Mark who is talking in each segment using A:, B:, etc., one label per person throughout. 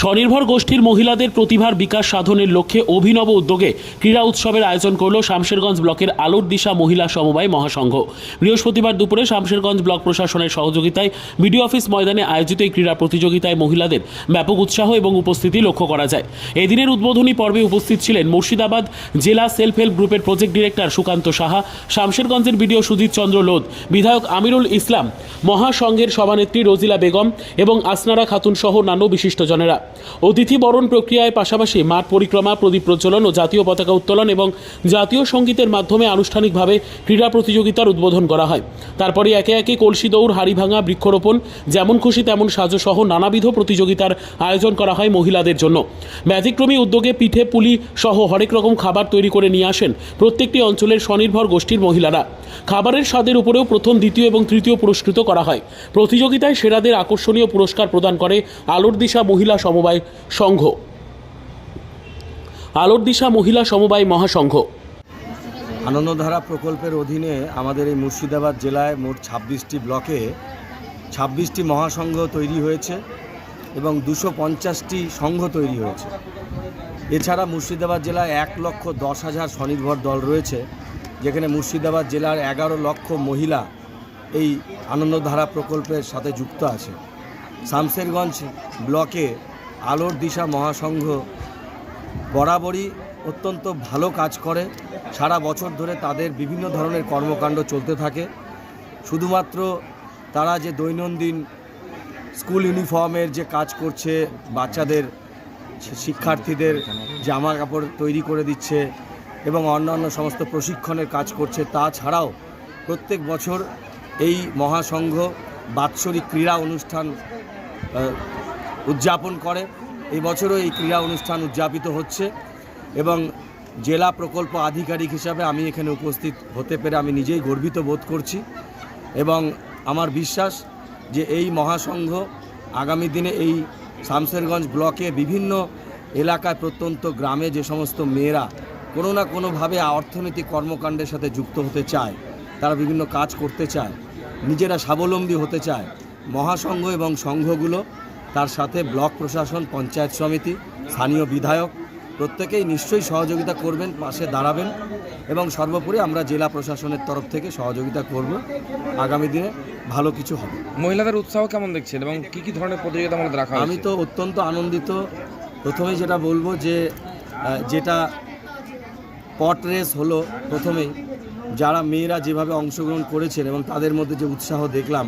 A: স্বনির্ভর গোষ্ঠীর মহিলাদের প্রতিভার বিকাশ সাধনের লক্ষ্যে অভিনব উদ্যোগে ক্রীড়া উৎসবের আয়োজন করল শামশেরগঞ্জ ব্লকের আলোর দিশা মহিলা সমবায় মহাসংঘ। বৃহস্পতিবার দুপুরে শামশেরগঞ্জ ব্লক প্রশাসনের সহযোগিতায় বিডিও অফিস ময়দানে আয়োজিত এই ক্রীড়া প্রতিযোগিতায় মহিলাদের ব্যাপক উৎসাহ এবং উপস্থিতি লক্ষ্য করা যায়। এদিনের উদ্বোধনী পর্বে উপস্থিত ছিলেন মুর্শিদাবাদ জেলা সেলফ হেল্প গ্রুপের প্রজেক্ট ডিরেক্টর সুকান্ত সাহা, শামশেরগঞ্জের বিডিও সুজিত চন্দ্র লোধ, বিধায়ক আমিরুল ইসলাম, মহাসংঘের সভানেত্রী রোজিলা বেগম এবং আসনারা খাতুন সহ অন্যান্য বিশিষ্টজনেরা। অতিথি বরণ প্রক্রিয়ায় পাশাপাশি মাঠ পরিক্রমা, প্রদীপ প্রজ্বলন ও জাতীয় পতাকা উত্তোলন এবং জাতীয় সঙ্গীতের মাধ্যমে আনুষ্ঠানিকভাবে ক্রীড়া প্রতিযোগিতার উদ্বোধন করা হয়। তারপরে একে একে কলসি দৌড়, হাড়িভাঙা, বৃক্ষরোপণ, যেমন খুশি তেমন সাজো সহ নানাবিধ প্রতিযোগিতার আয়োজন করা হয় মহিলাদের জন্য। ব্যতিক্রমী উদ্যোগে পিঠে, পুলি সহ হরেক রকম খাবার তৈরি করে নিয়ে আসেন প্রত্যেকটি অঞ্চলের স্বনির্ভর গোষ্ঠীর মহিলারা। খাবারের স্বাদের উপরেও প্রথম, দ্বিতীয় এবং তৃতীয় পুরস্কৃত করা হয়। প্রতিযোগিতায় সেরাদের আকর্ষণীয় পুরস্কার প্রদান করে আলোর দিশা মহিলা সমবায় সংঘ, আলোর দিশা মহিলা সমবায় মহাসংঘ।
B: আনন্দধারা প্রকল্পের অধীনে আমাদের এই মুর্শিদাবাদ জেলায় মোট 26টি ব্লকে 26টি মহাসংঘ তৈরি হয়েছে এবং 250টি সংঘ তৈরি হয়েছে। এছাড়া মুর্শিদাবাদ জেলায় 1,10,000 স্বনির্ভর দল রয়েছে, যেখানে মুর্শিদাবাদ জেলার 11 লক্ষ মহিলা এই আনন্দধারা প্রকল্পের সাথে যুক্ত আছে। শামশেরগঞ্জ ব্লকে আলোর দিশা মহাসংঘ বরাবরই অত্যন্ত ভালো কাজ করে। সারা বছর ধরে তাদের বিভিন্ন ধরনের কর্মকাণ্ড চলতে থাকে। শুধুমাত্র তারা যে দৈনন্দিন স্কুল ইউনিফর্মের যে কাজ করছে, বাচ্চাদের শিক্ষার্থীদের জামা কাপড় তৈরি করে দিচ্ছে এবং অন্যান্য সমস্ত প্রশিক্ষণের কাজ করছে, তাছাড়াও প্রত্যেক বছর এই মহাসংঘ বাৎসরিক ক্রীড়া অনুষ্ঠান উদযাপন করে। এই বছরও এই ক্রীড়া অনুষ্ঠান উদযাপিত হচ্ছে এবং জেলা প্রকল্প আধিকারিক হিসাবে আমি এখানে উপস্থিত হতে পেরে আমি নিজেই গর্বিত বোধ করছি এবং আমার বিশ্বাস যে এই মহাসংঘ আগামী দিনে এই শামশেরগঞ্জ ব্লকে বিভিন্ন এলাকায়, প্রত্যন্ত গ্রামে যে সমস্ত মেয়েরা কোনো না কোনোভাবে অর্থনৈতিক কর্মকাণ্ডের সাথে যুক্ত হতে চায়, তারা বিভিন্ন কাজ করতে চায়, নিজেরা স্বাবলম্বী হতে চায়, মহাসংঘ এবং সংঘগুলো, তার সাথে ব্লক প্রশাসন, পঞ্চায়েত সমিতি, স্থানীয় বিধায়ক প্রত্যেকেই নিশ্চয়ই সহযোগিতা করবেন, পাশে দাঁড়াবেন এবং সর্বোপরি আমরা জেলা প্রশাসনের তরফ থেকে সহযোগিতা করব। আগামী দিনে ভালো কিছু হবে।
C: মহিলাদের উৎসাহ কেমন দেখছেন এবং কি কি ধরনের প্রতিযোগিতা আমাদের রাখা?
B: আমি তো অত্যন্ত আনন্দিত। প্রথমেই যেটা বলবো যে যেটা পট রেস হলো, প্রথমেই যারা মেয়েরা যেভাবে অংশগ্রহণ করেছেন এবং তাদের মধ্যে যে উৎসাহ দেখলাম,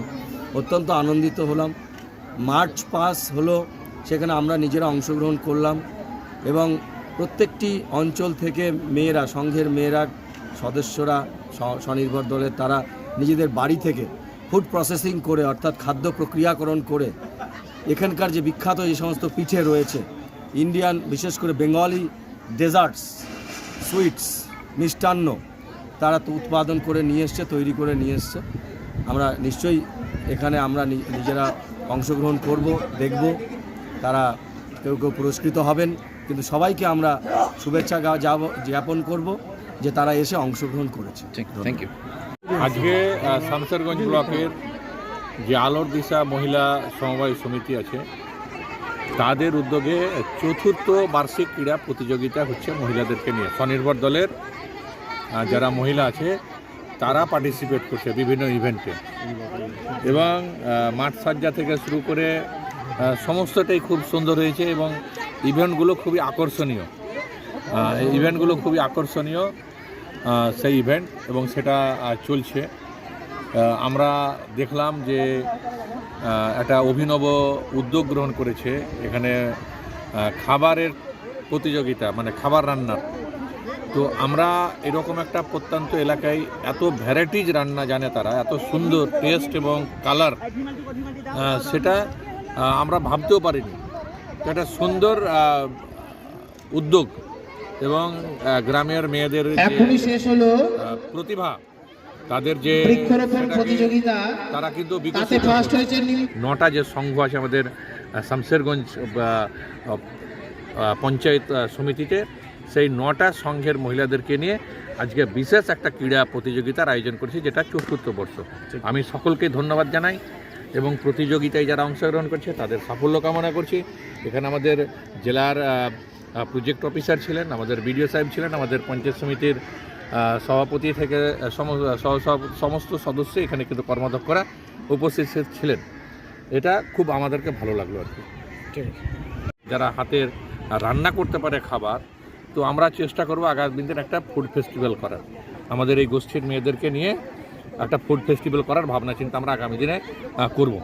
B: অত্যন্ত আনন্দিত হলাম। মার্চ পাস হলো, সেখানে আমরা নিজেরা অংশগ্রহণ করলাম এবং প্রত্যেকটি অঞ্চল থেকে মেয়েরা, সংঘের মেয়েরা, সদস্যরা, স্বনির্ভর দলের তারা নিজেদের বাড়ি থেকে ফুড প্রসেসিং করে, অর্থাৎ খাদ্য প্রক্রিয়াকরণ করে এখানকার যে বিখ্যাত যে সমস্ত পিঠে রয়েছে, ইন্ডিয়ান বিশেষ করে বেঙ্গলি ডেজার্টস, সুইটস, মিষ্টান্ন, তারা তো উৎপাদন করে নিয়ে এসছে, তৈরি করে নিয়ে এসছে। আমরা নিশ্চয়ই এখানে আমরা নিজেরা অংশগ্রহণ করব, দেখব। তারা কেউ কেউ পুরস্কৃত হবেন, কিন্তু সবাইকে আমরা শুভেচ্ছা জ্ঞাপন করব যে তারা এসে অংশগ্রহণ করেছে।
C: Thank you.
D: আজকে শামশেরগঞ্জ ব্লকের যে আলোর দিশা মহিলা সমবায় সমিতি আছে, তাদের উদ্যোগে 4র্থ বার্ষিক ক্রীড়া প্রতিযোগিতা হচ্ছে মহিলাদেরকে নিয়ে। স্বনির্ভর দলের যারা মহিলা আছে তারা পার্টিসিপেট করছে বিভিন্ন ইভেন্টে এবং মাঠ সজ্জা থেকে শুরু করে সমস্তটাই খুব সুন্দর হয়েছে এবং ইভেন্টগুলো খুবই আকর্ষণীয় সেই ইভেন্ট এবং সেটা চলছে। আমরা দেখলাম যে একটা অভিনব উদ্যোগ গ্রহণ করেছে এখানে খাবারের প্রতিযোগিতা, মানে খাবার রান্নার। তো আমরা এরকম একটা প্রত্যন্ত এলাকায় এত ভ্যারাইটিজ রান্না জানে তারা, এত সুন্দর টেস্ট এবং কালার, সেটা আমরা ভাবতেও পারিনি। একটা সুন্দর উদ্যোগ এবং গ্রামের মেয়েদের প্রতিভা, তাদের যে তারা কিন্তু 9টা যে সংঘ আছে আমাদের শামশেরগঞ্জ পঞ্চায়েত সমিতিতে, সেই 9টা সংঘের মহিলাদেরকে নিয়ে আজকে বিশেষ একটা ক্রীড়া প্রতিযোগিতার আয়োজন করেছি, যেটা 4র্থ বর্ষ। আমি সকলকে ধন্যবাদ জানাই এবং প্রতিযোগিতায় যারা অংশগ্রহণ করছে তাদের সাফল্য কামনা করছি। এখানে আমাদের জেলার প্রজেক্ট অফিসার ছিলেন, আমাদের বিডিও সাহেব ছিলেন, আমাদের পঞ্চায়েত সমিতির সভাপতি থেকে সমস্ত সদস্য এখানে কিন্তু কর্মাধ্যক্ষরা উপস্থিত ছিলেন। এটা খুব আমাদেরকে ভালো লাগলো আর কি। যারা হাতের রান্না করতে পারে খাবার, তো আমরা চেষ্টা করবো আগামী দিনের একটা ফুড ফেস্টিভ্যাল করার। আমাদের এই গোষ্ঠীর মেয়েদেরকে নিয়ে একটা ফুড ফেস্টিভ্যাল করার ভাবনা চিন্তা আমরা আগামী দিনে করব।